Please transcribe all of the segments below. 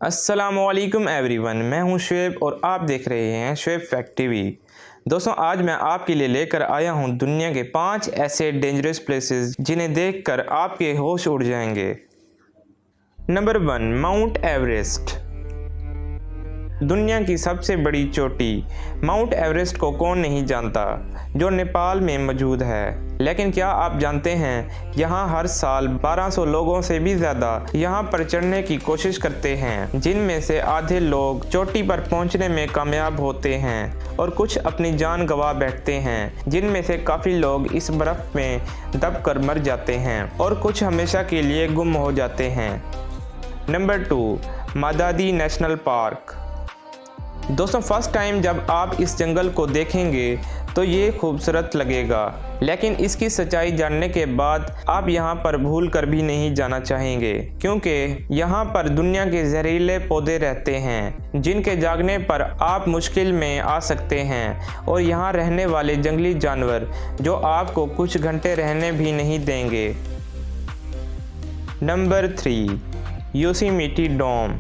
अस्सलामुअलैकुम एवरीवन, मैं हूं शुएब और आप देख रहे हैं शुएब फैक्ट टीवी। दोस्तों, आज मैं आपके लिए लेकर आया हूं दुनिया के 5 ऐसे डेंजरस प्लेसेस जिन्हें देखकर आपके होश उड़ जाएंगे। Number 1, mount Everest. दुनिया की सबसे बड़ी चोटी माउंट एवरेस्ट को कौन नहीं जानता, जो नेपाल में मौजूद है। लेकिन क्या आप जानते हैं, यहाँ हर साल 1200 लोगों से भी ज़्यादा यहाँ पर चढ़ने की कोशिश करते हैं, जिनमें से आधे लोग चोटी पर पहुँचने में कामयाब होते हैं और कुछ अपनी जान गंवा बैठते हैं, जिनमें से काफ़ी लोग इस बर्फ़ में दब कर मर जाते हैं और कुछ हमेशा के लिए गुम हो जाते हैं। Number 2, Madidi national park. दोस्तों, फर्स्ट टाइम जब आप इस जंगल को देखेंगे तो ये खूबसूरत लगेगा, लेकिन इसकी सच्चाई जानने के बाद आप यहाँ पर भूल कर भी नहीं जाना चाहेंगे, क्योंकि यहाँ पर दुनिया के जहरीले पौधे रहते हैं जिनके जागने पर आप मुश्किल में आ सकते हैं, और यहाँ रहने वाले जंगली जानवर जो आपको कुछ घंटे रहने भी नहीं देंगे। Number 3, Yosemite dam.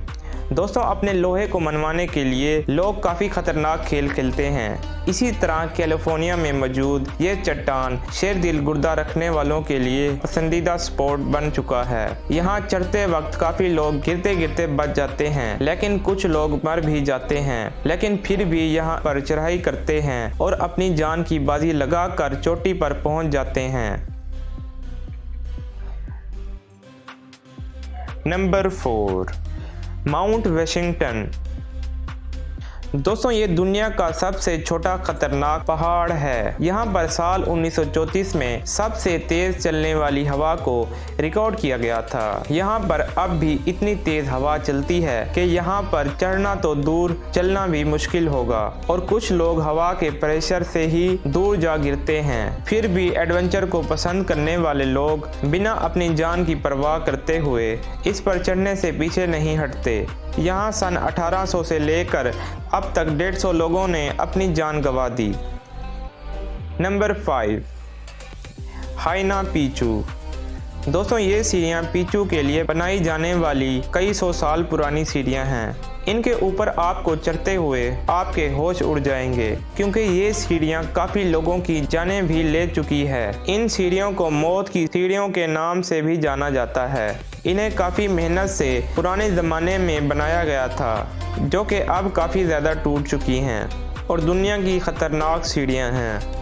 दोस्तों, अपने लोहे को मनवाने के लिए लोग काफ़ी ख़तरनाक खेल खेलते हैं। इसी तरह कैलिफोर्निया में मौजूद ये चट्टान शेर दिल गुर्दा रखने वालों के लिए पसंदीदा स्पॉट बन चुका है। यहाँ चढ़ते वक्त काफ़ी लोग गिरते गिरते बच जाते हैं, लेकिन कुछ लोग मर भी जाते हैं, लेकिन फिर भी यहाँ पर चढ़ाई करते हैं और अपनी जान की बाजी लगाकर चोटी पर पहुँच जाते हैं। Number 4, mount Washington. दोस्तों, ये दुनिया का सबसे छोटा खतरनाक पहाड़ है। यहाँ पर साल 1934 में सबसे तेज चलने वाली हवा को रिकॉर्ड किया गया था। यहाँ पर अब भी इतनी तेज हवा चलती है कि यहाँ पर चढ़ना तो दूर, चलना भी मुश्किल होगा, और कुछ लोग हवा के प्रेशर से ही दूर जा गिरते हैं। फिर भी एडवेंचर को पसंद करने वाले लोग बिना अपनी जान की परवाह करते हुए इस पर चढ़ने से पीछे नहीं हटते। यहाँ सन 1800 से लेकर अब तक 150 लोगों ने अपनी जान गंवा दी। Number 5, हाइना Picchu. दोस्तों, ये सीढ़ियाँ पीचू के लिए बनाई जाने वाली कई सौ साल पुरानी सीढ़ियाँ हैं। इनके ऊपर आपको चढ़ते हुए आपके होश उड़ जाएंगे, क्योंकि ये सीढ़ियाँ काफ़ी लोगों की जानें भी ले चुकी है। इन सीढ़ियों को मौत की सीढ़ियों के नाम से भी जाना जाता है। इन्हें काफ़ी मेहनत से पुराने ज़माने में बनाया गया था, जो कि अब काफ़ी ज़्यादा टूट चुकी हैं और दुनिया की ख़तरनाक सीढ़ियाँ हैं।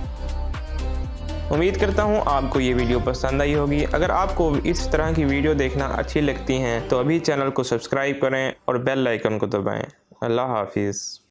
उम्मीद करता हूँ आपको ये वीडियो पसंद आई होगी। अगर आपको इस तरह की वीडियो देखना अच्छी लगती हैं तो अभी चैनल को सब्सक्राइब करें और बेल आइकन को दबाएं। अल्लाह हाफिज़।